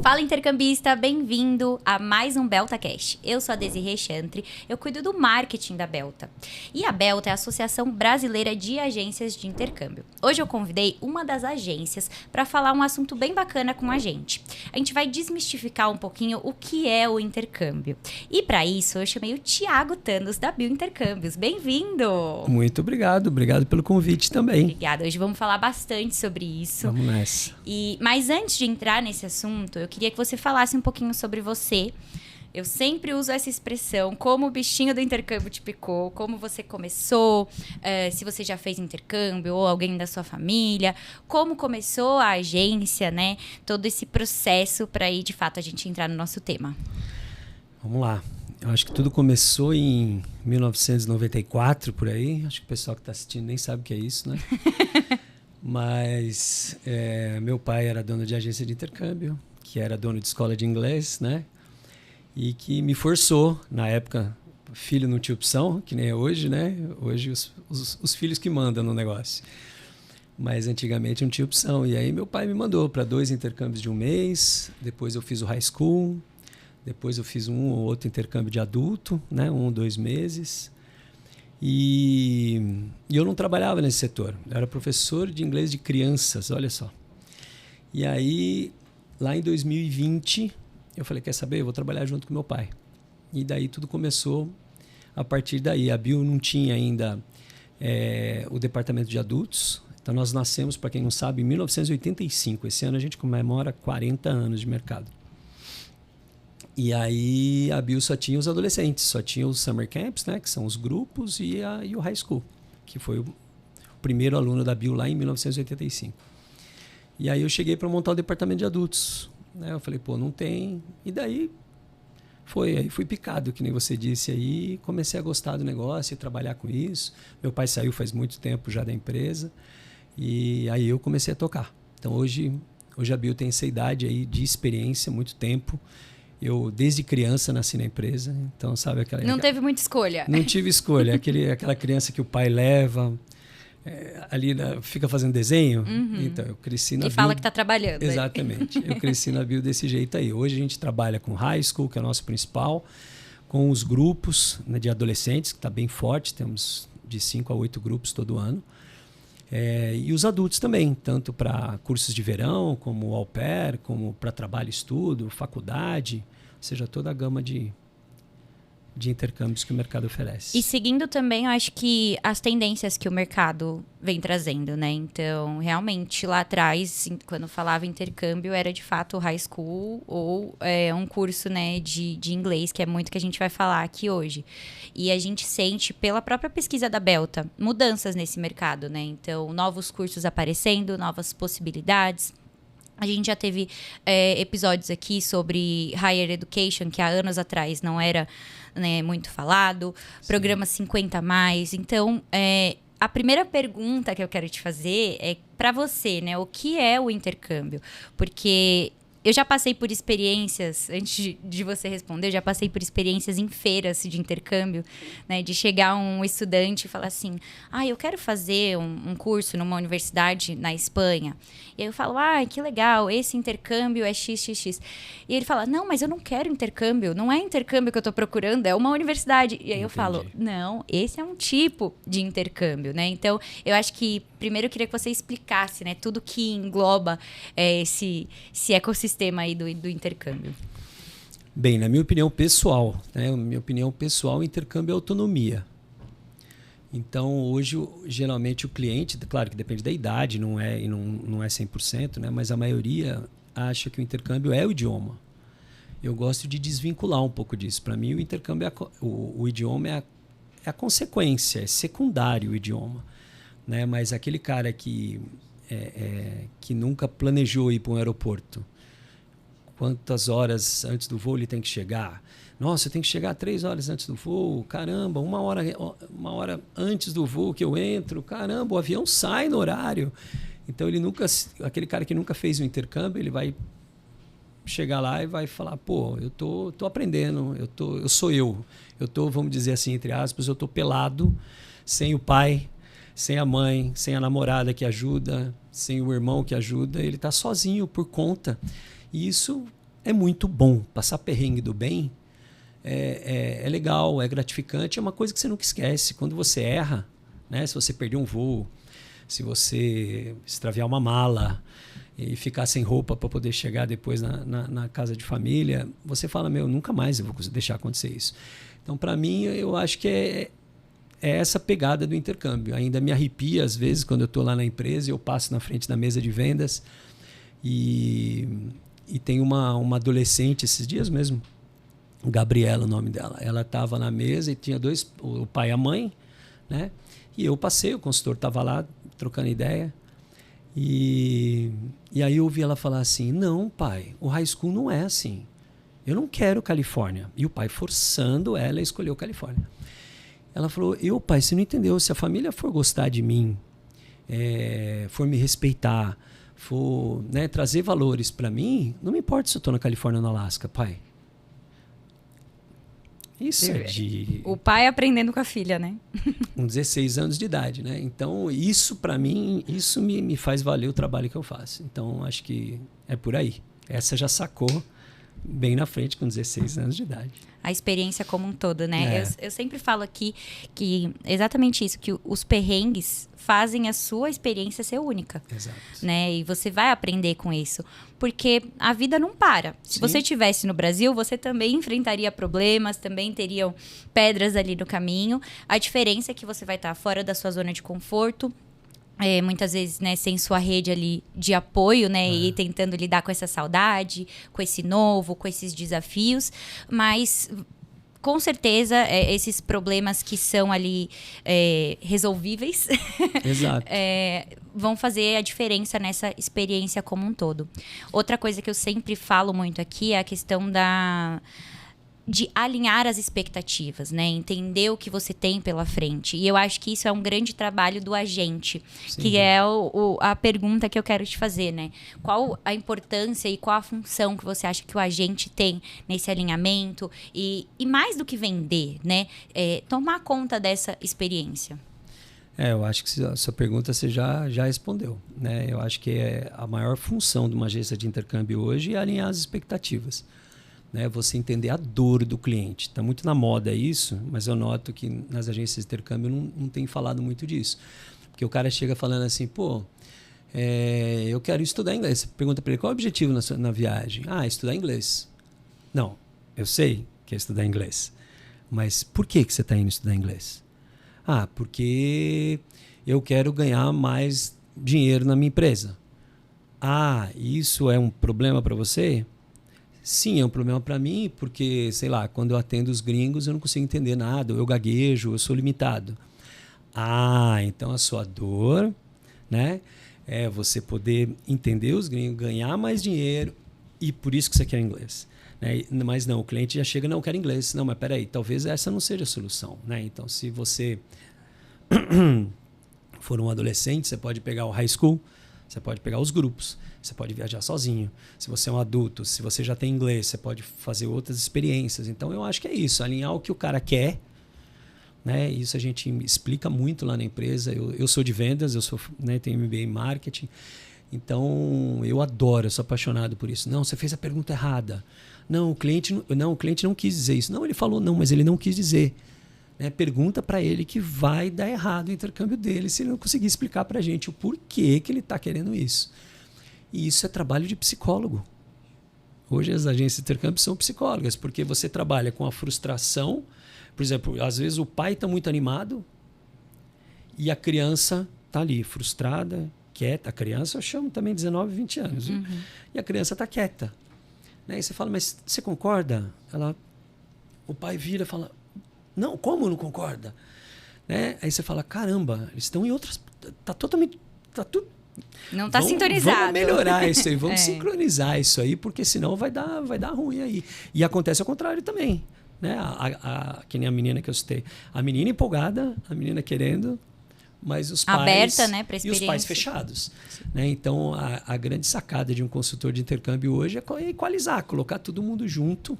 Fala, intercambista, bem-vindo a mais um BeltaCast. Eu sou a Desirê Chantre, eu cuido do marketing da Belta. E a Belta é a Associação Brasileira de Agências de Intercâmbio. Hoje eu convidei uma das agências para falar um assunto bem bacana com a gente. A gente vai desmistificar um pouquinho o que é o intercâmbio. E para isso eu chamei o Thiago Tanos da Bio Intercâmbios. Bem-vindo! Muito obrigado pelo convite também. Obrigada, hoje vamos falar bastante sobre isso. Vamos nessa. Mas antes de entrar nesse assunto, eu queria que você falasse um pouquinho sobre você. Eu sempre uso essa expressão, como o bichinho do intercâmbio te picou, como você começou, se você já fez intercâmbio ou alguém da sua família, como começou a agência, né? Todo esse processo para aí, de fato, a gente entrar no nosso tema. Vamos lá. Eu acho que tudo começou em 1994, por aí. Acho que o pessoal que está assistindo nem sabe o que é isso, né? Mas meu pai era dono de agência de intercâmbio, que era dono de escola de inglês, né? E que me forçou, na época, filho não tinha opção, que nem é hoje, né? Hoje os filhos que mandam no negócio. Mas antigamente não tinha opção. E aí meu pai me mandou para 2 intercâmbios de um mês, depois eu fiz o high school, depois eu fiz um ou outro intercâmbio de adulto, né? 1 ou 2 meses. E eu não trabalhava nesse setor. Eu era professor de inglês de crianças, olha só. E aí, lá em 2020, eu falei, quer saber? Eu vou trabalhar junto com meu pai. E daí tudo começou a partir daí. A Bio não tinha ainda o departamento de adultos. Então nós nascemos, para quem não sabe, em 1985. Esse ano a gente comemora 40 anos de mercado. E aí a Bio só tinha os adolescentes, só tinha os summer camps, né, que são os grupos, e o high school, que foi o primeiro aluno da Bio lá em 1985. E aí eu cheguei para montar o departamento de adultos. Né? Eu falei, pô, não tem. E daí aí fui picado, que nem você disse aí, comecei a gostar do negócio e trabalhar com isso. Meu pai saiu faz muito tempo já da empresa, e aí eu comecei a tocar. Então hoje a Bio tem essa idade aí de experiência, muito tempo. Eu, desde criança, nasci na empresa, então, sabe aquela... Não teve muita escolha. Não tive escolha. Aquela criança que o pai leva, ali fica fazendo desenho. Uhum. Então, eu cresci na Bio... E fala que está trabalhando. Exatamente. Eu cresci na Bio desse jeito aí. Hoje a gente trabalha com high school, que é o nosso principal, com os grupos, né, de adolescentes, que está bem forte, temos de 5 a 8 grupos todo ano. E os adultos também, tanto para cursos de verão, como au pair, como para trabalho e estudo, faculdade, ou seja, toda a gama de intercâmbios que o mercado oferece. E seguindo também, eu acho que as tendências que o mercado vem trazendo, né? Então, realmente, lá atrás, quando falava intercâmbio, era de fato o high school ou um curso, né, de inglês, que é muito que a gente vai falar aqui hoje. E a gente sente, pela própria pesquisa da Belta, mudanças nesse mercado, né? Então, novos cursos aparecendo, novas possibilidades. A gente já teve episódios aqui sobre higher education, que há anos atrás não era, né, muito falado. Sim. Programa 50+. Então, a primeira pergunta que eu quero te fazer é para você, né? O que é o intercâmbio? Porque eu já passei por experiências, antes de você responder, eu já passei por experiências em feiras de intercâmbio, né? De chegar um estudante e falar assim, eu quero fazer um curso numa universidade na Espanha. E aí eu falo, que legal, esse intercâmbio é XXX. E ele fala, não, mas eu não quero intercâmbio, não é intercâmbio que eu estou procurando, é uma universidade. E aí eu falo, não, esse é um tipo de intercâmbio, né? Então, eu acho que, primeiro eu queria que você explicasse, né, tudo que engloba esse ecossistema aí do intercâmbio. Bem, na minha opinião pessoal, o intercâmbio é autonomia. Então, hoje, geralmente, o cliente, claro que depende da idade, não é 100%, né? Mas a maioria acha que o intercâmbio é o idioma. Eu gosto de desvincular um pouco disso. Para mim, o intercâmbio, o idioma é a consequência, é secundário o idioma. Né? Mas aquele cara que nunca planejou ir para um aeroporto, quantas horas antes do voo ele tem que chegar? Nossa, eu tenho que chegar 3 horas antes do voo. Caramba, uma hora antes do voo que eu entro. Caramba, o avião sai no horário. Então, aquele cara que nunca fez o intercâmbio, ele vai chegar lá e vai falar, pô, eu tô aprendendo, eu tô, vamos dizer assim, entre aspas, eu tô pelado, sem o pai, sem a mãe, sem a namorada que ajuda, sem o irmão que ajuda, ele está sozinho por conta. E isso é muito bom. Passar perrengue do bem é legal, é gratificante, é uma coisa que você nunca esquece. Quando você erra, né? Se você perder um voo, se você extraviar uma mala e ficar sem roupa para poder chegar depois na casa de família, você fala, nunca mais eu vou deixar acontecer isso. Então, para mim, eu acho que é essa pegada do intercâmbio. Ainda me arrepia, às vezes, quando eu estou lá na empresa e eu passo na frente da mesa de vendas e tem uma adolescente, esses dias mesmo, Gabriela, o nome dela. Ela estava na mesa e tinha dois, o pai e a mãe, né? E eu passei, o consultor estava lá trocando ideia. E aí eu ouvi ela falar assim, não, pai, o high school não é assim. Eu não quero Califórnia. E o pai forçando ela a escolher o Califórnia. Ela falou, pai, você não entendeu, se a família for gostar de mim, for me respeitar, for, né, trazer valores para mim, não me importa se eu estou na Califórnia ou no Alasca, pai. Isso é de... O pai aprendendo com a filha, né? Com 16 anos de idade, né? Então, isso para mim, isso me faz valer o trabalho que eu faço. Então, acho que é por aí. Essa já sacou bem na frente, com 16 anos de idade. A experiência como um todo, né? Eu sempre falo aqui que exatamente isso, que os perrengues fazem a sua experiência ser única. Exato. Né? E você vai aprender com isso. Porque a vida não para. Se você estivesse no Brasil, você também enfrentaria problemas, também teriam pedras ali no caminho. A diferença é que você vai estar fora da sua zona de conforto, muitas vezes, né, sem sua rede ali de apoio, né, e tentando lidar com essa saudade, com esse novo, com esses desafios, mas com certeza esses problemas que são ali resolvíveis Exato. Vão fazer a diferença nessa experiência como um todo. Outra coisa que eu sempre falo muito aqui é a questão de alinhar as expectativas, né? Entender o que você tem pela frente. E eu acho que isso é um grande trabalho do agente, Sim. que é a pergunta que eu quero te fazer, né? Qual a importância e qual a função que você acha que o agente tem nesse alinhamento? E mais do que vender, né? Tomar conta dessa experiência. Eu acho que a sua pergunta você já respondeu, né? Eu acho que a maior função de uma agência de intercâmbio hoje é alinhar as expectativas. Né, você entender a dor do cliente. Está muito na moda isso, mas eu noto que nas agências de intercâmbio não tem falado muito disso. Porque o cara chega falando assim, eu quero estudar inglês. Você pergunta para ele, qual é o objetivo na viagem? Estudar inglês. Não, eu sei que é estudar inglês. Mas por que você está indo estudar inglês? Porque eu quero ganhar mais dinheiro na minha empresa. Isso é um problema para você? Sim, é um problema para mim, porque, sei lá, quando eu atendo os gringos, eu não consigo entender nada, eu gaguejo, eu sou limitado. Então a sua dor, né, é você poder entender os gringos, ganhar mais dinheiro, e por isso que você quer inglês. Né? Mas não, o cliente já chega, não, eu quero inglês. Não, mas peraí, talvez essa não seja a solução. Né? Então, se você for um adolescente, você pode pegar o high school, você pode pegar os grupos, você pode viajar sozinho. Se você é um adulto, se você já tem inglês, você pode fazer outras experiências. Então, eu acho que é isso, alinhar o que o cara quer. Né? Isso a gente explica muito lá na empresa. Eu sou de vendas, tenho MBA em marketing. Então, eu adoro, eu sou apaixonado por isso. Não, você fez a pergunta errada. Não, o cliente não quis dizer isso. Não, ele falou não, mas ele não quis dizer. Né? Pergunta para ele que vai dar errado o intercâmbio dele se ele não conseguir explicar para a gente o porquê que ele está querendo isso. E isso é trabalho de psicólogo. Hoje as agências de intercâmbio são psicólogas, porque você trabalha com a frustração. Por exemplo, às vezes o pai está muito animado e a criança está ali frustrada, quieta. A criança eu chamo também 19, 20 anos. Uhum. E a criança está quieta. Né? E você fala, mas você concorda? O pai vira e fala, não, como não concorda? Né? Aí você fala, caramba, eles estão em outras... Está totalmente... Tá tudo... Não está sintonizado. Vamos melhorar isso aí, vamos sincronizar isso aí, porque senão vai dar ruim aí. E acontece ao contrário também. Né? Que nem a menina que eu citei. A menina empolgada, a menina querendo, mas os pais... Aberta, né, para experiência. E os pais fechados. Né? Então, a grande sacada de um consultor de intercâmbio hoje é equalizar, colocar todo mundo junto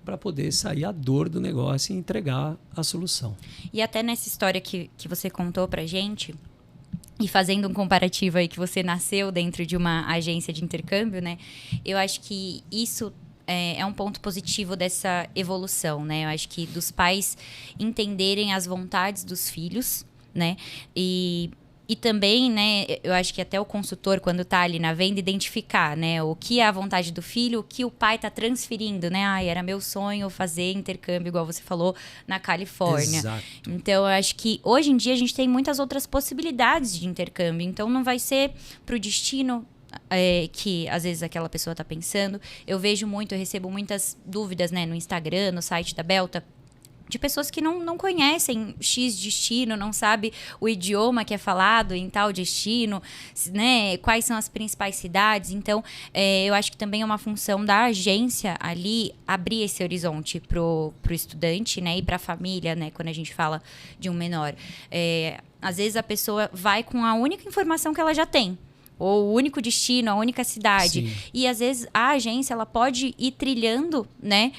para poder sair a dor do negócio e entregar a solução. E até nessa história que você contou para gente... E fazendo um comparativo aí que você nasceu dentro de uma agência de intercâmbio, né? Eu acho que isso é um ponto positivo dessa evolução, né? Eu acho que dos pais entenderem as vontades dos filhos, né? E também, né, eu acho que até o consultor, quando está ali na venda, identificar, né, o que é a vontade do filho, o que o pai está transferindo, né? Era meu sonho fazer intercâmbio, igual você falou, na Califórnia. Exato. Então, eu acho que hoje em dia a gente tem muitas outras possibilidades de intercâmbio. Então, não vai ser pro destino que às vezes aquela pessoa está pensando. Eu recebo muitas dúvidas, né, no Instagram, no site da Belta, de pessoas que não conhecem X destino, não sabe o idioma que é falado em tal destino, né? Quais são as principais cidades. Então, eu acho que também é uma função da agência ali abrir esse horizonte pro estudante, né? E para a família, né? Quando a gente fala de um menor. Às vezes a pessoa vai com a única informação que ela já tem. Ou o único destino, a única cidade. Sim. E, às vezes, a agência ela pode ir trilhando, né,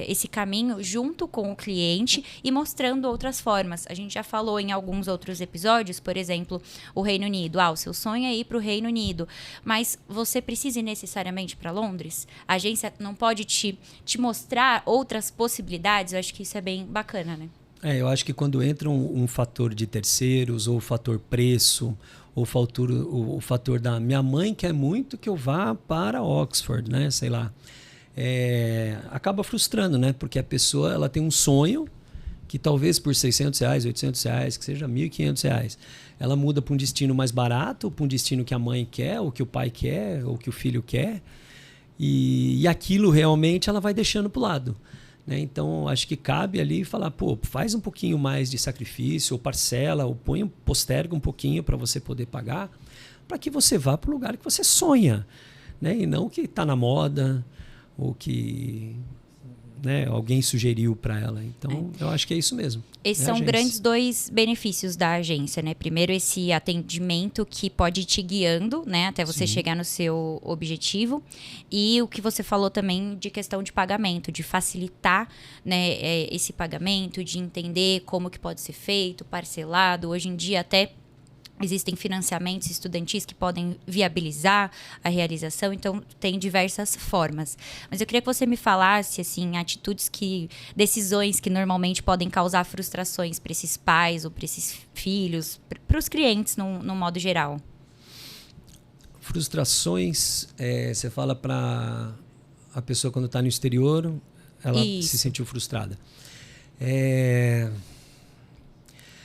esse caminho junto com o cliente e mostrando outras formas. A gente já falou em alguns outros episódios, por exemplo, o Reino Unido. O seu sonho é ir para o Reino Unido. Mas você precisa ir necessariamente para Londres? A agência não pode te mostrar outras possibilidades? Eu acho que isso é bem bacana, né? Eu acho que quando entra um fator de terceiros, ou o fator preço, ou o fator da minha mãe quer muito que eu vá para Oxford, né? Sei lá. Acaba frustrando, né? Porque a pessoa ela tem um sonho que talvez por R$600, R$800, que seja R$1.500, ela muda para um destino mais barato, para um destino que a mãe quer, ou que o pai quer, ou que o filho quer. E aquilo realmente ela vai deixando para o lado. Né? Então, acho que cabe ali falar, faz um pouquinho mais de sacrifício, ou parcela, ou posterga um pouquinho para você poder pagar, para que você vá para o lugar que você sonha, né? E não que está na moda, ou que, né, alguém sugeriu para ela. Então, eu acho que é isso mesmo. Esses são grandes dois benefícios da agência, né? Primeiro, esse atendimento que pode ir te guiando, né? Até você chegar no seu objetivo. E o que você falou também de questão de pagamento, de facilitar, né, esse pagamento, de entender como que pode ser feito, parcelado. Hoje em dia, até existem financiamentos estudantis que podem viabilizar a realização, então tem diversas formas. Mas eu queria que você me falasse, assim, decisões que normalmente podem causar frustrações para esses pais ou para esses filhos, para os clientes no modo geral. Frustrações, você fala para a pessoa quando está no exterior, ela se sentiu frustrada.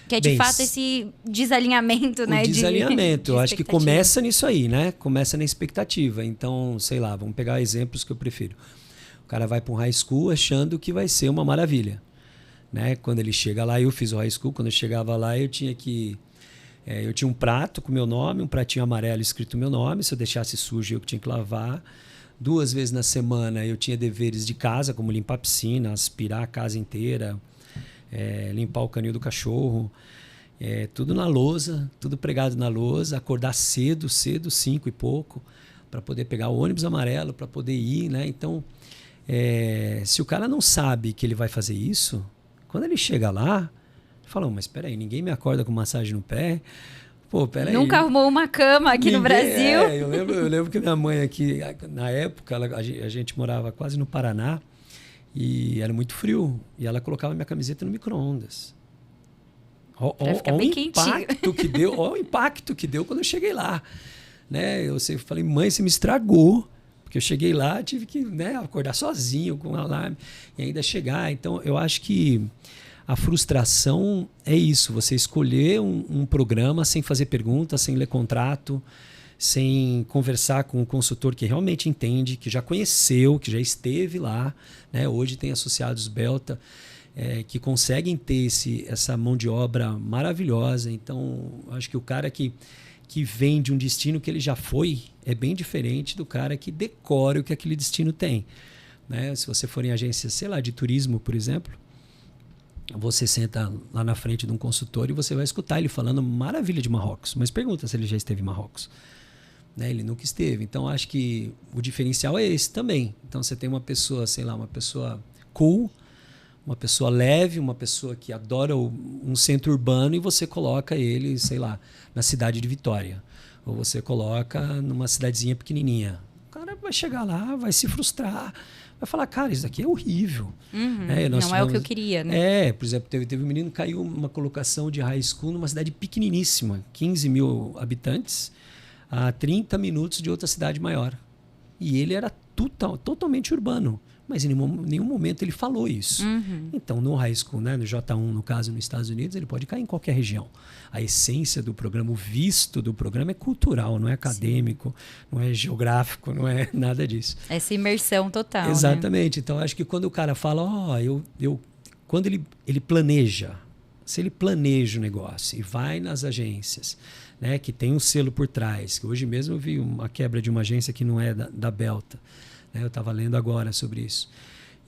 Que é, de fato, esse desalinhamento, né? O desalinhamento, eu acho que começa nisso aí, né? Começa na expectativa. Então, sei lá, vamos pegar exemplos que eu prefiro. O cara vai para um high school achando que vai ser uma maravilha. Né? Quando ele chega lá, eu fiz o high school, quando eu chegava lá, eu tinha um prato com meu nome, um pratinho amarelo escrito meu nome. Se eu deixasse sujo, eu que tinha que lavar. 2 vezes na semana, eu tinha deveres de casa, como limpar a piscina, aspirar a casa inteira, limpar o canil do cachorro, tudo na lousa, tudo pregado na lousa, acordar cedo, 5 e pouco, para poder pegar o ônibus amarelo, para poder ir, né? Então, se o cara não sabe que ele vai fazer isso, quando ele chega lá, ele fala, mas espera aí, ninguém me acorda com massagem no pé. Nunca arrumou uma cama aqui no Brasil. Eu lembro que minha mãe aqui, na época, a gente morava quase no Paraná, e era muito frio. E ela colocava minha camiseta no micro-ondas. Olha o impacto que deu quando eu cheguei lá. Né? Eu falei, mãe, você me estragou. Porque eu cheguei lá, tive que, né, acordar sozinho com o alarme e ainda chegar. Então, eu acho que a frustração é isso. Você escolher um programa sem fazer perguntas, sem ler contrato, sem conversar com um consultor que realmente entende, que já conheceu, que já esteve lá. Né? Hoje tem associados Belta que conseguem ter essa mão de obra maravilhosa. Então, acho que o cara que vem de um destino que ele já foi é bem diferente do cara que decora o que aquele destino tem. Né? Se você for em agência, sei lá, de turismo, por exemplo, você senta lá na frente de um consultor e você vai escutar ele falando maravilha de Marrocos, mas pergunta se ele já esteve em Marrocos. Né? Ele nunca esteve. Então, acho que o diferencial é esse também. Então, você tem uma pessoa, sei lá, uma pessoa cool, uma pessoa leve, uma pessoa que adora um centro urbano e você coloca ele, sei lá, na cidade de Vitória. Ou você coloca numa cidadezinha pequenininha. O cara vai chegar lá, vai se frustrar, vai falar, cara, isso aqui é horrível. Não é o que eu queria, né? Por exemplo, teve um menino que caiu uma colocação de high school numa cidade pequeniníssima, 15 mil habitantes, a 30 minutos de outra cidade maior. E ele era totalmente urbano. Mas em nenhum momento ele falou isso. Então, no high school, né, no J1, no caso, nos Estados Unidos, ele pode cair em qualquer região. A essência do programa, o visto do programa é cultural, não é acadêmico, não é geográfico, não é nada disso. Essa imersão total. Exatamente. Né? Então, acho que quando o cara fala, quando ele planeja, se ele planeja o negócio e vai nas agências, né, que tem um selo por trás, que hoje mesmo eu vi uma quebra de uma agência que não é da Belta. Eu estava lendo agora sobre isso.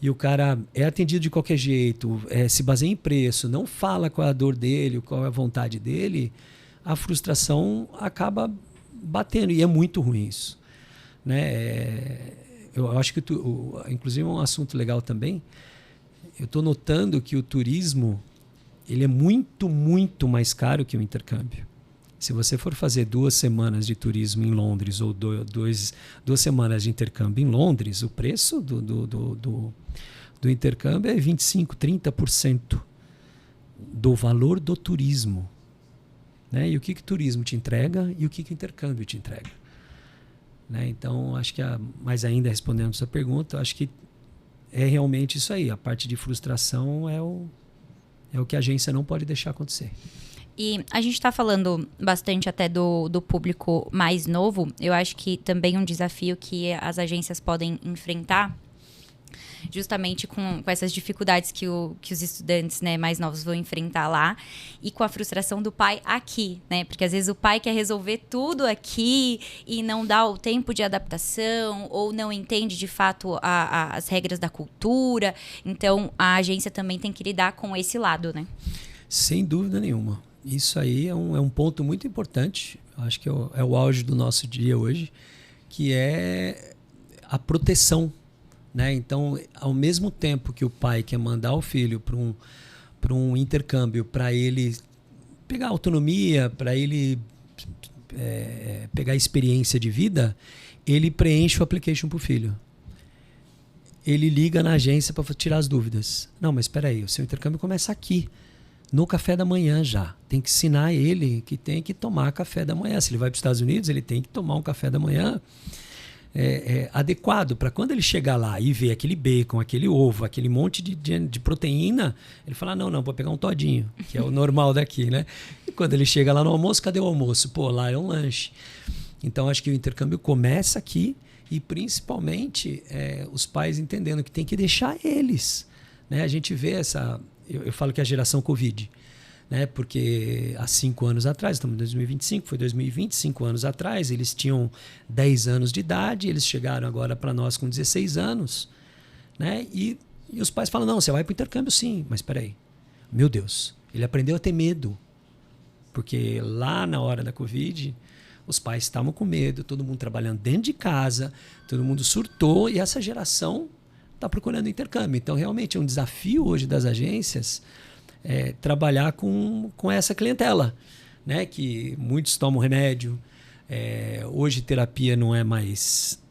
E o cara é atendido de qualquer jeito, se baseia em preço, não fala qual é a dor dele, qual é a vontade dele, a frustração acaba batendo. E é muito ruim isso. Né? Eu acho que, inclusive, é um assunto legal também. Eu estou notando que o turismo ele é muito, muito mais caro que o intercâmbio. Se você for fazer 2 semanas de turismo em Londres ou 2 semanas de intercâmbio em Londres, o preço do intercâmbio é 25%, 30% do valor do turismo. Né? E o que turismo te entrega e o que intercâmbio te entrega. Né? Então, acho que, mais ainda respondendo a sua pergunta, acho que é realmente isso aí. A parte de frustração é o que a agência não pode deixar acontecer. E a gente está falando bastante até do público mais novo. Eu acho que também um desafio que as agências podem enfrentar, justamente com essas dificuldades que os estudantes, né, mais novos vão enfrentar lá, e com a frustração do pai aqui, né? Porque às vezes o pai quer resolver tudo aqui e não dá o tempo de adaptação ou não entende de fato as regras da cultura. Então, a agência também tem que lidar com esse lado, né? Sem dúvida nenhuma. Isso aí é um ponto muito importante, acho que é o auge do nosso dia hoje, que é a proteção. Né? Então, ao mesmo tempo que o pai quer mandar o filho para um intercâmbio, para ele pegar autonomia, para ele pegar experiência de vida, ele preenche o application para o filho. Ele liga na agência para tirar as dúvidas. Não, mas espera aí, o seu intercâmbio começa aqui. No café da manhã já. Tem que ensinar ele que tem que tomar café da manhã. Se ele vai para os Estados Unidos, ele tem que tomar um café da manhã adequado para quando ele chegar lá e ver aquele bacon, aquele ovo, aquele monte de proteína, ele fala, não, vou pegar um todinho, que é o normal daqui, né? E quando ele chega lá no almoço, cadê o almoço? Pô, lá é um lanche. Então, acho que o intercâmbio começa aqui e, principalmente, os pais entendendo que tem que deixar eles. Né? A gente vê essa... Eu falo que é a geração Covid, né? Porque há 5 anos atrás, estamos em 2025, foi 2020, 5 anos atrás, eles tinham 10 anos de idade, eles chegaram agora para nós com 16 anos. Né? E os pais falam, não, você vai para o intercâmbio sim, mas espera aí, meu Deus, ele aprendeu a ter medo. Porque lá na hora da Covid, os pais estavam com medo, todo mundo trabalhando dentro de casa, todo mundo surtou e essa geração está procurando intercâmbio. Então, realmente, é um desafio hoje das agências trabalhar com essa clientela, né? Que muitos tomam remédio. Hoje, terapia não é mais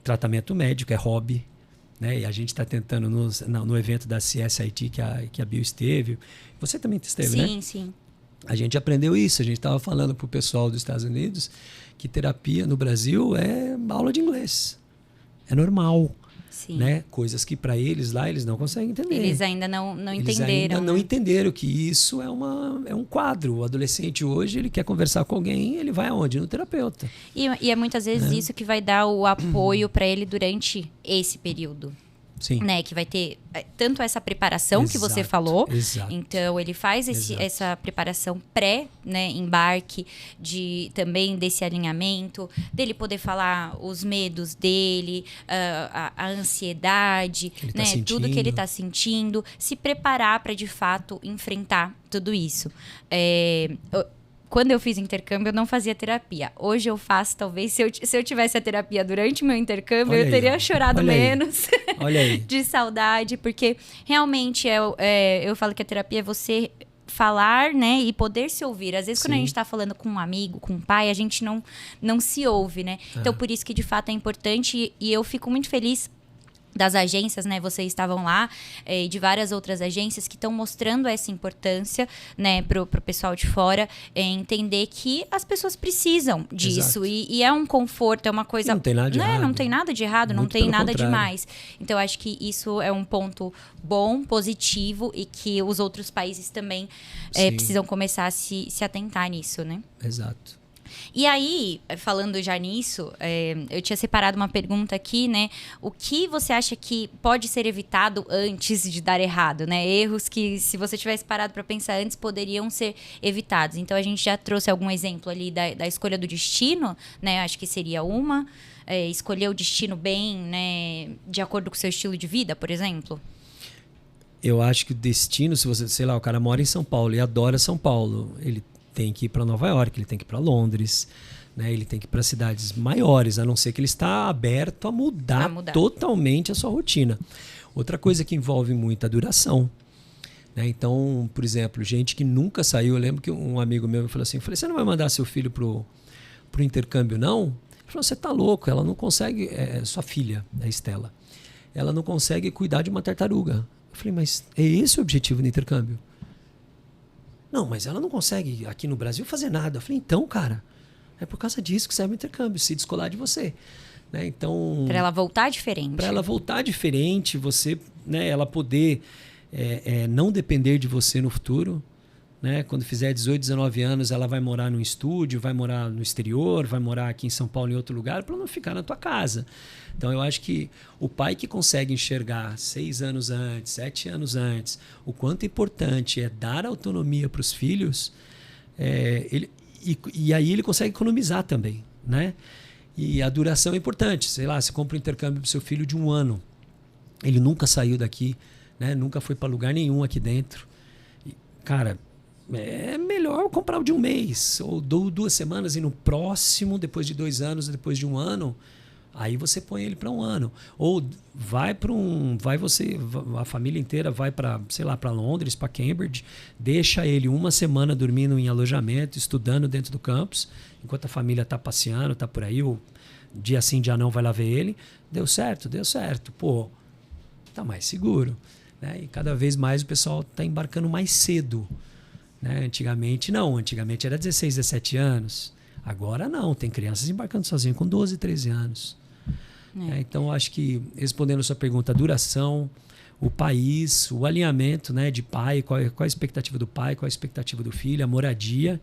tratamento médico, é hobby. Né? E a gente está tentando, no evento da CSIT que a Bill esteve, você também esteve, sim, né? Sim, sim. A gente aprendeu isso. A gente estava falando para o pessoal dos Estados Unidos que terapia no Brasil é aula de inglês. É normal. Sim. Né? Coisas que para eles lá eles não conseguem entender. Eles ainda não entenderam. Eles ainda não né? entenderam que isso é um quadro. O adolescente hoje, ele quer conversar com alguém, ele vai aonde? No terapeuta. E é muitas vezes isso que vai dar o apoio para ele durante esse período. Sim. Né, que vai ter tanto essa preparação que você falou. Exato. Então, ele faz essa preparação pré, né, embarque, também desse alinhamento, dele poder falar os medos dele, a ansiedade, né, tudo que ele está sentindo, se preparar para, de fato, enfrentar tudo isso. Quando eu fiz intercâmbio, eu não fazia terapia. Hoje eu faço, talvez, se eu tivesse a terapia durante o meu intercâmbio, eu teria chorado menos de saudade, porque realmente eu falo que a terapia é você falar, né, e poder se ouvir. Às vezes, Sim. quando a gente está falando com um amigo, com um pai, a gente não se ouve, né? Então, por isso que, de fato, é importante. E eu fico muito feliz das agências, né? Vocês estavam lá, e de várias outras agências que estão mostrando essa importância, né, pro pessoal de fora, entender que as pessoas precisam disso. E é um conforto, é uma coisa... Não tem nada de errado. Não tem nada de errado, não tem nada demais. Então, acho que isso é um ponto bom, positivo, e que os outros países também precisam começar a se atentar nisso, né? Exato. E aí, falando já nisso, eu tinha separado uma pergunta aqui, né? O que você acha que pode ser evitado antes de dar errado, né? Erros que, se você tivesse parado para pensar antes, poderiam ser evitados. Então, a gente já trouxe algum exemplo ali da escolha do destino, né? Acho que seria uma. Escolher o destino bem, né? De acordo com o seu estilo de vida, por exemplo. Eu acho que o destino, se você, sei lá, o cara mora em São Paulo e adora São Paulo, ele tem que ir para Nova York, ele tem que ir para Londres, né? Ele tem que ir para cidades maiores, a não ser que ele está aberto a mudar totalmente a sua rotina. Outra coisa que envolve muito a duração, né? Então, por exemplo, gente que nunca saiu, eu lembro que um amigo meu me falou assim, você não vai mandar seu filho pro intercâmbio, não? Ele falou, você tá louco, ela não consegue, sua filha, a Estela, ela não consegue cuidar de uma tartaruga. Eu falei, mas é esse o objetivo do intercâmbio? Não, mas ela não consegue aqui no Brasil fazer nada. Eu falei, então, cara, é por causa disso que serve o intercâmbio, se descolar de você. Né? Então, para ela voltar diferente. Para ela voltar diferente, você, né, ela poder não depender de você no futuro. Né? Quando fizer 18, 19 anos, ela vai morar num estúdio, vai morar no exterior, vai morar aqui em São Paulo em outro lugar, para não ficar na tua casa. Então, eu acho que o pai que consegue enxergar 6 anos antes, 7 anos antes, o quanto importante é dar autonomia para os filhos, e aí ele consegue economizar também. Né? E a duração é importante. Sei lá, você compra um intercâmbio para o seu filho de 1 ano. Ele nunca saiu daqui, né? Nunca foi para lugar nenhum aqui dentro. E, cara, é melhor comprar o de 1 mês, ou 2 semanas, e no próximo, depois de 2 anos, depois de 1 ano, aí você põe ele para 1 ano. Ou a família inteira vai para, sei lá, para Londres, para Cambridge, deixa ele 1 semana dormindo em alojamento, estudando dentro do campus, enquanto a família está passeando, está por aí, ou dia sim, dia não vai lá ver ele. Deu certo. Pô, tá mais seguro. Né? E cada vez mais o pessoal está embarcando mais cedo. Né? Antigamente não, antigamente era 16, 17 anos. Agora não, tem crianças embarcando sozinhas com 12, 13 anos. Então, acho que, respondendo a sua pergunta, a duração, o país, o alinhamento, né, de pai, qual a expectativa do pai, qual a expectativa do filho, a moradia,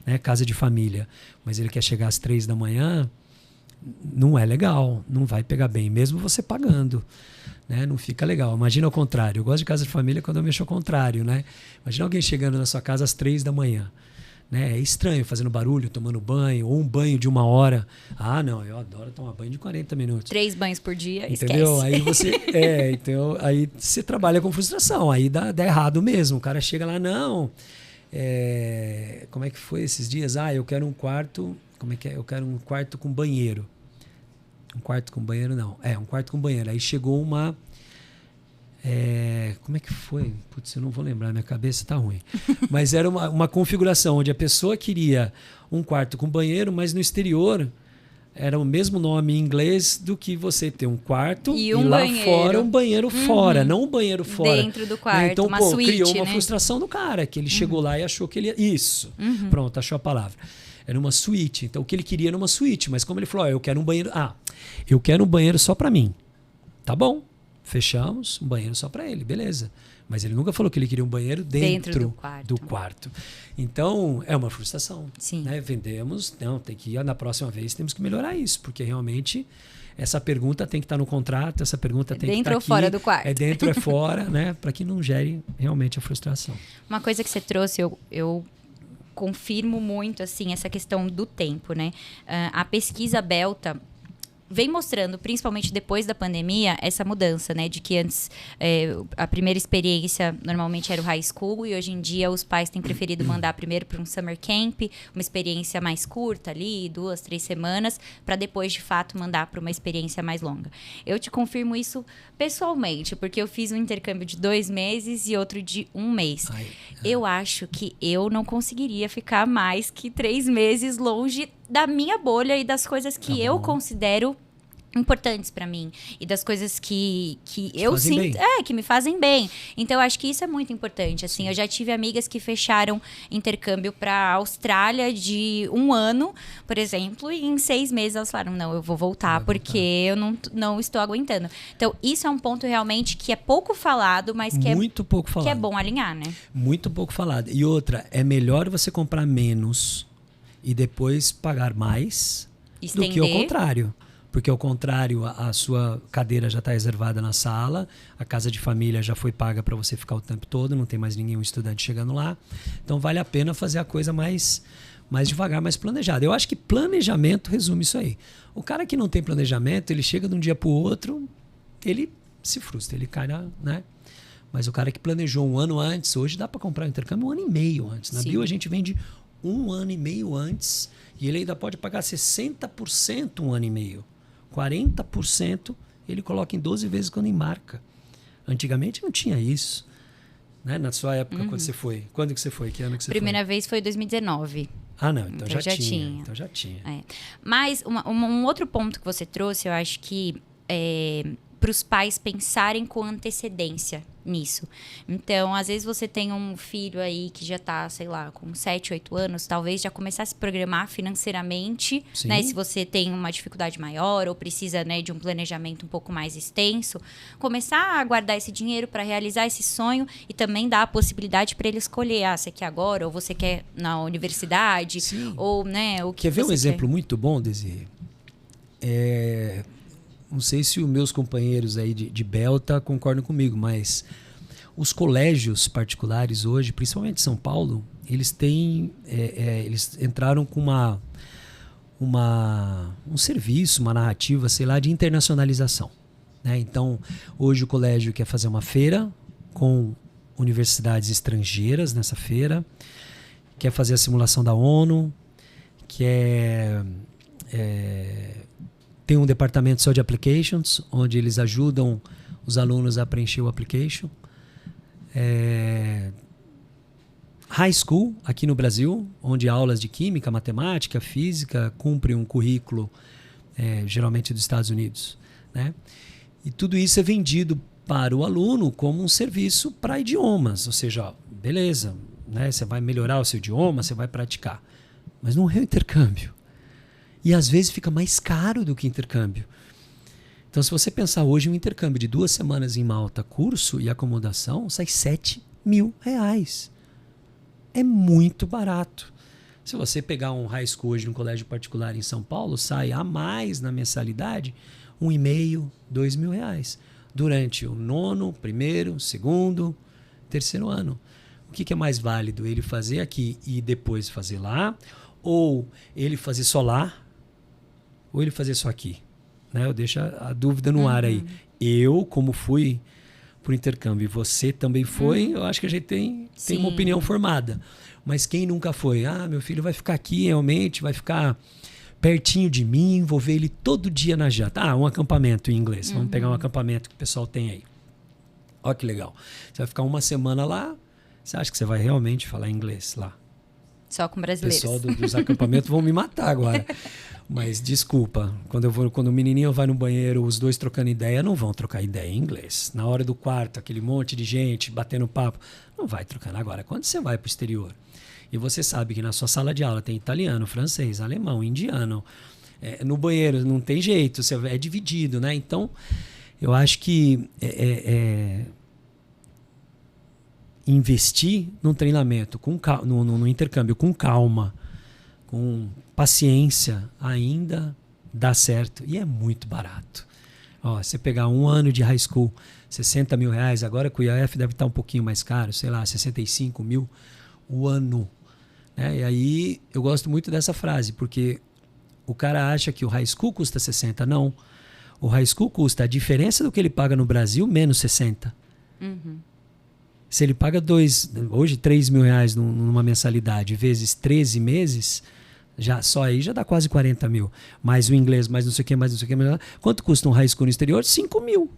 né, casa de família. Mas ele quer chegar às 3 da manhã, não é legal, não vai pegar bem, mesmo você pagando. Né? Não fica legal. Imagina ao contrário. Eu gosto de casa de família quando eu mexo ao contrário. Né? Imagina alguém chegando na sua casa às 3 da manhã. Né? É estranho, fazendo barulho, tomando banho, ou um banho de 1 hora. Ah, não, eu adoro tomar banho de 40 minutos. 3 banhos por dia, entendeu? esquece. Aí você, então, aí você trabalha com frustração, aí dá errado mesmo. O cara chega lá, não. Como é que foi esses dias? Eu quero um quarto. Como é que é? Eu quero um quarto com banheiro. Um quarto com banheiro, não. Um quarto com banheiro. Aí chegou uma... como é que foi? Putz, eu não vou lembrar, minha cabeça tá ruim. Mas era uma configuração onde a pessoa queria um quarto com banheiro, mas no exterior era o mesmo nome em inglês do que você ter um quarto e lá banheiro. Fora um banheiro fora, não um banheiro fora. Dentro do quarto, então, uma suíte, criou uma né? frustração do cara, que ele chegou lá e achou que ele ia... Isso, pronto, achou a palavra. Era uma suíte. Então, o que ele queria era uma suíte. Mas como ele falou, eu quero um banheiro... eu quero um banheiro só para mim. Tá bom. Fechamos, um banheiro só para ele. Beleza. Mas ele nunca falou que ele queria um banheiro dentro do quarto. Então, é uma frustração. Sim. Né? Vendemos. Não, tem que ir. Na próxima vez temos que melhorar isso. Porque realmente essa pergunta tem que estar no contrato. Essa pergunta tem que estar aqui. Dentro ou fora do quarto. É dentro ou é fora, né? Para que não gere realmente a frustração. Uma coisa que você trouxe, eu confirmo muito, assim, essa questão do tempo, né? A pesquisa Belta, vem mostrando, principalmente depois da pandemia, essa mudança, né? De que antes a primeira experiência normalmente era o high school e hoje em dia os pais têm preferido mandar primeiro para um summer camp, uma experiência mais curta ali, 2, 3 semanas, para depois, de fato, mandar para uma experiência mais longa. Eu te confirmo isso pessoalmente, porque eu fiz um intercâmbio de 2 meses e outro de 1 mês. Eu acho que eu não conseguiria ficar mais que 3 meses longe da minha bolha e das coisas que eu considero importantes para mim e das coisas que eu sinto, que me fazem bem. Então eu acho que isso é muito importante, assim. Eu já tive amigas que fecharam intercâmbio para Austrália de 1 ano, por exemplo, e em 6 meses elas falaram, não, eu vou voltar porque eu não estou aguentando. Então isso é um ponto realmente que é pouco falado, mas que muito pouco falado. Que é bom alinhar, né? Muito pouco falado. E outra, é melhor você comprar menos e depois pagar mais do que o contrário. Porque, ao contrário, a sua cadeira já está reservada na sala, a casa de família já foi paga para você ficar o tempo todo, não tem mais nenhum estudante chegando lá. Então, vale a pena fazer a coisa mais devagar, mais planejada. Eu acho que planejamento resume isso aí. O cara que não tem planejamento, ele chega de um dia para o outro, ele se frustra, ele cai né? Mas o cara que planejou 1 ano antes, hoje dá para comprar um intercâmbio 1 ano e meio antes. Na Bio, a gente vende 1 ano e meio antes e ele ainda pode pagar 60% 1 ano e meio. 40% ele coloca em 12 vezes quando embarca. Antigamente não tinha isso. Né? Na sua época, quando você foi? Quando que você foi? Que ano que você Primeira vez foi em 2019. Ah, não. Então já tinha. Então já tinha. Mas um outro ponto que você trouxe, eu acho que para os pais pensarem com antecedência nisso. Então, às vezes você tem um filho aí que já está, sei lá, com 7, 8 anos, talvez já começar a se programar financeiramente, né? Se você tem uma dificuldade maior ou precisa, né, de um planejamento um pouco mais extenso, começar a guardar esse dinheiro para realizar esse sonho e também dar a possibilidade para ele escolher, você quer agora ou você quer na universidade, ou, né, o que Quer ver um exemplo muito bom, Desirê? Não sei se os meus companheiros aí de Belta concordam comigo, mas os colégios particulares hoje, principalmente em São Paulo, eles têm, eles entraram com um serviço, uma narrativa, sei lá, de internacionalização. Né? Então, hoje o colégio quer fazer uma feira com universidades estrangeiras nessa feira, quer fazer a simulação da ONU, quer... Tem um departamento só de applications, onde eles ajudam os alunos a preencher o application. High school, aqui no Brasil, onde aulas de química, matemática, física, cumprem um currículo, geralmente dos Estados Unidos. Né? E tudo isso é vendido para o aluno como um serviço para idiomas. Ou seja, beleza, né? Você vai melhorar o seu idioma, você vai praticar. Mas não é um intercâmbio. E às vezes fica mais caro do que intercâmbio. Então, se você pensar hoje, um intercâmbio de 2 semanas em Malta, curso e acomodação, sai R$7.000. É muito barato. Se você pegar um high school hoje num colégio particular em São Paulo, sai a mais na mensalidade R$1.500, R$2.000. Durante o 9º, 1º, 2º, 3º ano. O que é mais válido? Ele fazer aqui e depois fazer lá? Ou ele fazer só lá? Ou ele fazer só aqui? Né? Eu deixo a dúvida no ar aí. Eu, como fui por intercâmbio, e você também foi, eu acho que a gente tem uma opinião formada. Mas quem nunca foi? Meu filho vai ficar aqui realmente, vai ficar pertinho de mim, vou ver ele todo dia na janta. Um acampamento em inglês. Vamos pegar um acampamento que o pessoal tem aí. Olha que legal. Você vai ficar 1 semana lá, você acha que você vai realmente falar inglês lá? Só com brasileiros. O pessoal dos acampamentos vão me matar agora. Mas desculpa, quando o menininho vai no banheiro, os dois trocando ideia, não vão trocar ideia em inglês. Na hora do quarto, aquele monte de gente batendo papo, não vai trocando. Agora, quando você vai para o exterior e você sabe que na sua sala de aula tem italiano, francês, alemão, indiano, no banheiro não tem jeito, é dividido, né? Então, eu acho que investir num treinamento, no intercâmbio com calma, com paciência, ainda dá certo e é muito barato. Você pegar 1 ano de high school, R$60.000, agora com o IAF deve estar um pouquinho mais caro, sei lá, 65 mil o ano. Né? E aí eu gosto muito dessa frase, porque O cara acha que o high school custa 60. Não. O high school custa a diferença do que ele paga no Brasil menos 60. Se ele paga hoje 3 mil reais numa mensalidade vezes 13 meses, só aí já dá quase 40 mil. Mais o inglês, mais não sei o que, mais não sei o que. Quanto custa um high school no exterior? 5 mil.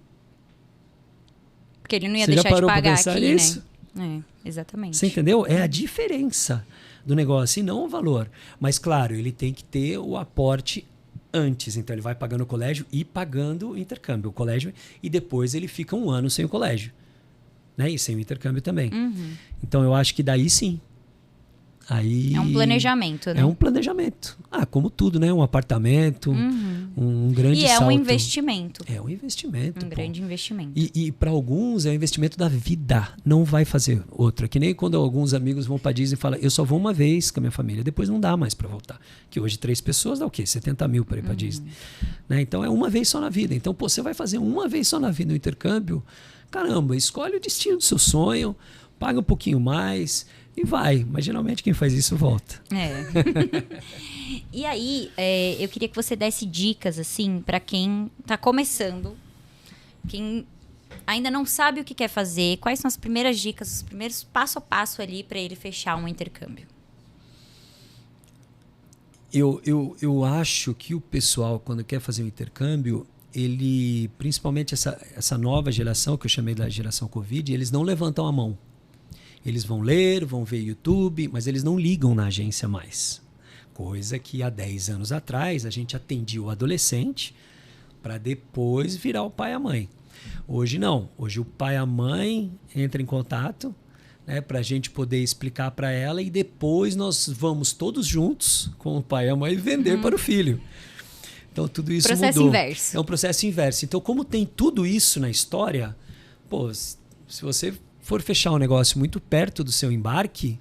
Porque ele não ia Você deixar já de parou pra pagar pensar aqui, nisso? né? Exatamente. Você entendeu? É a diferença do negócio e não o valor. Mas, claro, ele tem que ter o aporte antes. Então, ele vai pagando o colégio e pagando o intercâmbio. O colégio, e depois ele fica 1 ano sem o colégio. Né? E sem o intercâmbio também. Então, eu acho que daí sim. Aí, é um planejamento, né? É um planejamento. Como tudo, né? Um apartamento, um grande salto. E é um investimento. É um investimento. Grande investimento. E para alguns é um investimento da vida. Não vai fazer outra. Que nem quando alguns amigos vão para Disney e falam, eu só vou uma vez com a minha família, depois não dá mais para voltar. Que hoje 3 pessoas dá o quê? 70 mil para ir para Disney. Né? Então é uma vez só na vida. Então você vai fazer uma vez só na vida o intercâmbio. Caramba, escolhe o destino do seu sonho, paga um pouquinho mais e vai. Mas geralmente quem faz isso volta. E aí, eu queria que você desse dicas assim para quem está começando, quem ainda não sabe o que quer fazer, quais são as primeiras dicas, os primeiros passo a passo ali para ele fechar um intercâmbio. Eu acho que o pessoal, quando quer fazer um intercâmbio, ele, principalmente essa nova geração, que eu chamei da geração Covid, eles não levantam a mão. Eles vão ler, vão ver YouTube, mas eles não ligam na agência mais. Coisa que há 10 anos atrás a gente atendia o adolescente para depois virar o pai e a mãe. Hoje não. Hoje o pai e a mãe entram em contato, né, para a gente poder explicar para ela e depois nós vamos todos juntos com o pai e a mãe vender para o filho. Então tudo isso processo mudou. Inverso. É um processo inverso. Então como tem tudo isso na história, se você for fechar um negócio muito perto do seu embarque,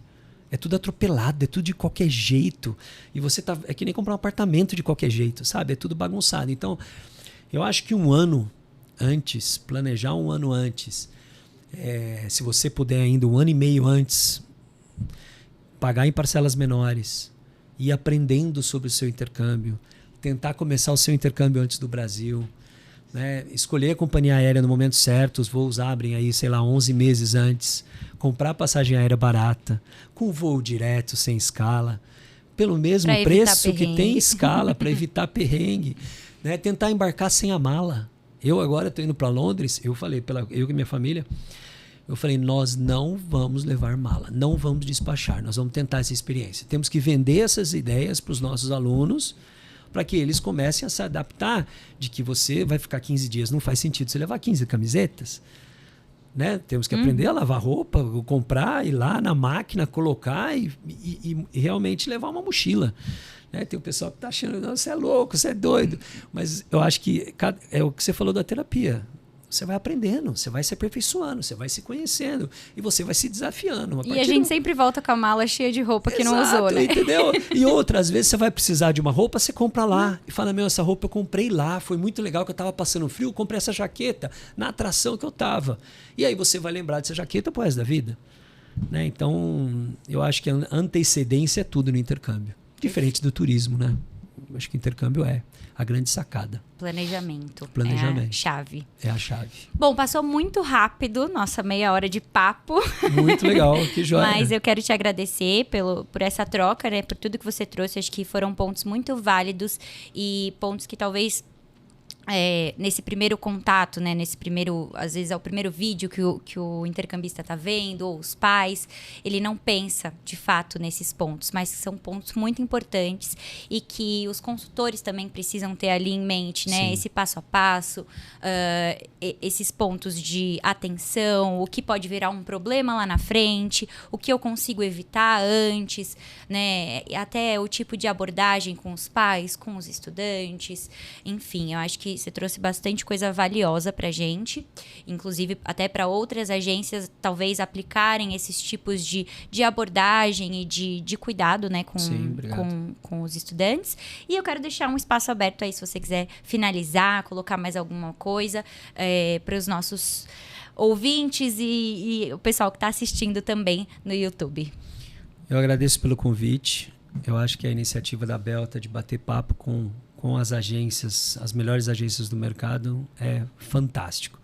é tudo atropelado, é tudo de qualquer jeito. E você é que nem comprar um apartamento de qualquer jeito, sabe? É tudo bagunçado. Então, eu acho que 1 ano antes, planejar 1 ano antes, se você puder ainda 1 ano e meio antes, pagar em parcelas menores, ir aprendendo sobre o seu intercâmbio, tentar começar o seu intercâmbio antes do Brasil, né? Escolher a companhia aérea no momento certo, os voos abrem aí, 11 meses antes, comprar passagem aérea barata, com voo direto, sem escala, pelo mesmo preço que tem escala, para evitar perrengue, né? Tentar embarcar sem a mala. Eu agora estou indo para Londres, eu falei, eu e minha família, eu falei, nós não vamos levar mala, não vamos despachar, nós vamos tentar essa experiência. Temos que vender essas ideias para os nossos alunos, para que eles comecem a se adaptar de que você vai ficar 15 dias. Não faz sentido você levar 15 camisetas. Né? Temos que aprender a lavar roupa, comprar, ir lá na máquina, colocar e realmente levar uma mochila. Né? Tem o pessoal que está achando, não, você é louco, você é doido. Mas eu acho que é o que você falou da terapia. Você vai aprendendo, você vai se aperfeiçoando, você vai se conhecendo e você vai se desafiando. E a gente sempre volta com a mala cheia de roupa que não usou, né? Entendeu? E outras vezes você vai precisar de uma roupa, você compra lá e fala, essa roupa eu comprei lá, foi muito legal que eu estava passando frio, eu comprei essa jaqueta na atração que eu estava. E aí você vai lembrar dessa jaqueta pro resto da vida. Né? Então, eu acho que a antecedência é tudo no intercâmbio. Diferente do turismo, né? Eu acho que intercâmbio é a grande sacada. Planejamento. Planejamento. É a chave. É a chave. Bom, passou muito rápido nossa meia hora de papo. Muito legal, que joia. Mas eu quero te agradecer por essa troca, né? Por tudo que você trouxe. Acho que foram pontos muito válidos e pontos que talvez... nesse primeiro contato, né? Nesse primeiro, às vezes é o primeiro vídeo que o intercambista está vendo, ou os pais, ele não pensa de fato nesses pontos, mas são pontos muito importantes e que os consultores também precisam ter ali em mente, né? Sim. Esse passo a passo, esses pontos de atenção, o que pode virar um problema lá na frente, o que eu consigo evitar antes, né? Até o tipo de abordagem com os pais, com os estudantes, enfim, eu acho que você trouxe bastante coisa valiosa pra gente, inclusive até para outras agências talvez aplicarem esses tipos de abordagem e de cuidado, né, com os estudantes. E eu quero deixar um espaço aberto aí se você quiser finalizar, colocar mais alguma coisa para os nossos ouvintes e o pessoal que está assistindo também no YouTube. Eu agradeço pelo convite. Eu acho que a iniciativa da Belta de bater papo com as agências, as melhores agências do mercado, é fantástico.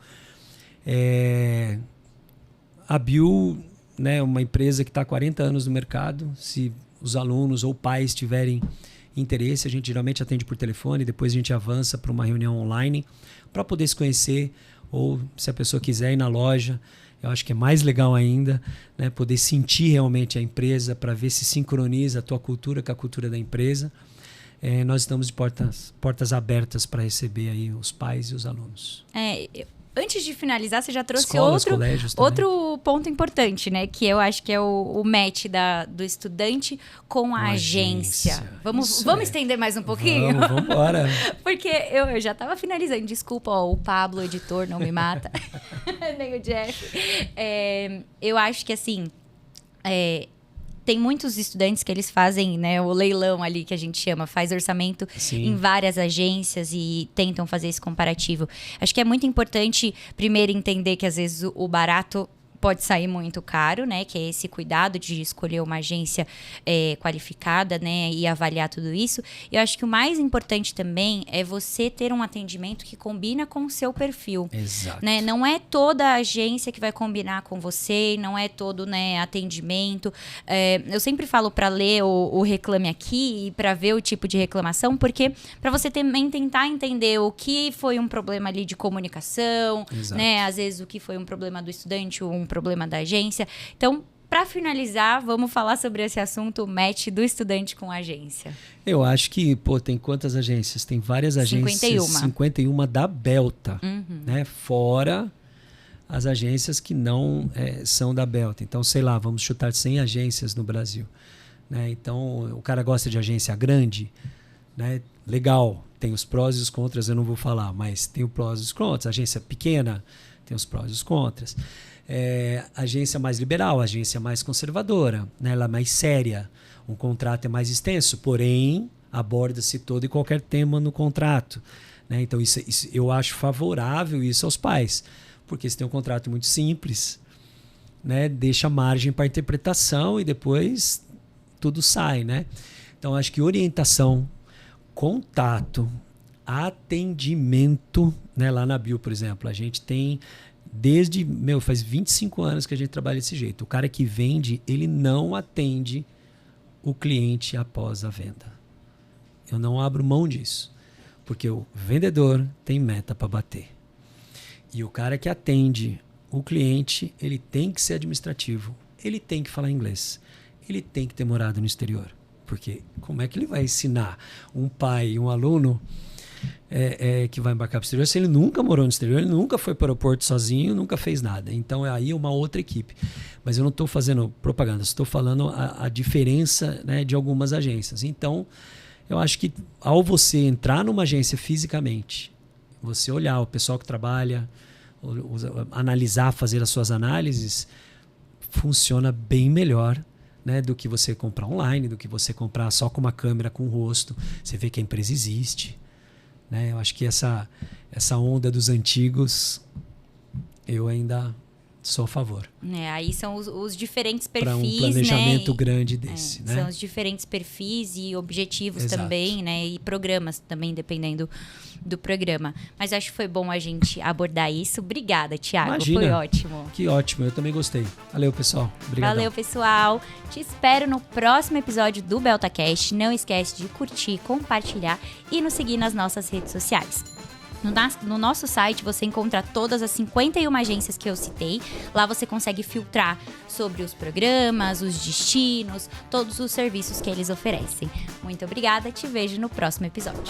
A Bill, né, é uma empresa que está há 40 anos no mercado. Se os alunos ou pais tiverem interesse, a gente geralmente atende por telefone, depois a gente avança para uma reunião online para poder se conhecer, ou se a pessoa quiser ir na loja, eu acho que é mais legal ainda, né, poder sentir realmente a empresa para ver se sincroniza a tua cultura com a cultura da empresa. Nós estamos de portas abertas para receber aí os pais e os alunos. Antes de finalizar, você já trouxe Escolas, colégios também. outro ponto importante, né? Que eu acho que é o match do estudante com a agência. Vamos estender mais um pouquinho? Vamos embora. Porque eu já estava finalizando. Desculpa, o Pablo, editor, não me mata. Nem o Jeff. Eu acho que, assim... tem muitos estudantes que eles fazem, né, o leilão ali, que a gente chama, faz orçamento em várias agências e tentam fazer esse comparativo. Acho que é muito importante, primeiro, entender que, às vezes, o barato pode sair muito caro, né? Que é esse cuidado de escolher uma agência qualificada, né? E avaliar tudo isso. E eu acho que o mais importante também é você ter um atendimento que combina com o seu perfil. Exato. Né? Não é toda agência que vai combinar com você, não é todo, né, atendimento. Eu sempre falo para ler o Reclame Aqui e para ver o tipo de reclamação, porque para você também tentar entender o que foi um problema ali de comunicação, né? Às vezes o que foi um problema do estudante, um problema da agência. Então, para finalizar, vamos falar sobre esse assunto, o match do estudante com a agência. Eu acho que, tem quantas agências? Tem várias agências. 51 da Belta, né? Fora as agências que não são da Belta. Então, sei lá, vamos chutar 100 agências no Brasil. Né? Então, o cara gosta de agência grande, né? Legal, tem os prós e os contras, eu não vou falar, mas tem os prós e os contras. Agência pequena tem os prós e os contras. Agência mais liberal, agência mais conservadora, né? Ela é mais séria, um contrato é mais extenso, porém aborda-se todo e qualquer tema no contrato, né? Então isso eu acho favorável isso aos pais, porque se tem um contrato muito simples, né? Deixa margem para interpretação e depois tudo sai, né? Então acho que orientação, contato, atendimento, né? Lá na Bill, por exemplo, a gente tem faz 25 anos que a gente trabalha desse jeito. O cara que vende, ele não atende o cliente após a venda. Eu não abro mão disso, porque o vendedor tem meta para bater. E o cara que atende o cliente, ele tem que ser administrativo, ele tem que falar inglês, ele tem que ter morado no exterior. Porque como é que ele vai ensinar um pai e um aluno que vai embarcar para o exterior se ele nunca morou no exterior, ele nunca foi para o aeroporto sozinho, nunca fez nada? Então aí é uma outra equipe. Mas eu não estou fazendo propaganda, estou falando a diferença, né, de algumas agências. Então eu acho que ao você entrar numa agência fisicamente, você olhar o pessoal que trabalha, analisar, fazer as suas análises, funciona bem melhor, né, do que você comprar online, do que você comprar só com uma câmera com o rosto. Você vê que a empresa existe. Né? Eu acho que essa onda dos antigos, eu ainda sou a favor. Aí são os diferentes perfis, para um planejamento, né? grande desse. Né? São os diferentes perfis e objetivos. Exato. Também, né? E programas também, dependendo do programa. Mas acho que foi bom a gente abordar isso. Obrigada, Thiago. Imagina, foi ótimo. Que ótimo, eu também gostei. Valeu, pessoal. Obrigadão. Valeu, pessoal. Te espero no próximo episódio do BeltaCast. Não esquece de curtir, compartilhar e nos seguir nas nossas redes sociais. No nosso site você encontra todas as 51 agências que eu citei. Lá você consegue filtrar sobre os programas, os destinos, todos os serviços que eles oferecem. Muito obrigada, te vejo no próximo episódio.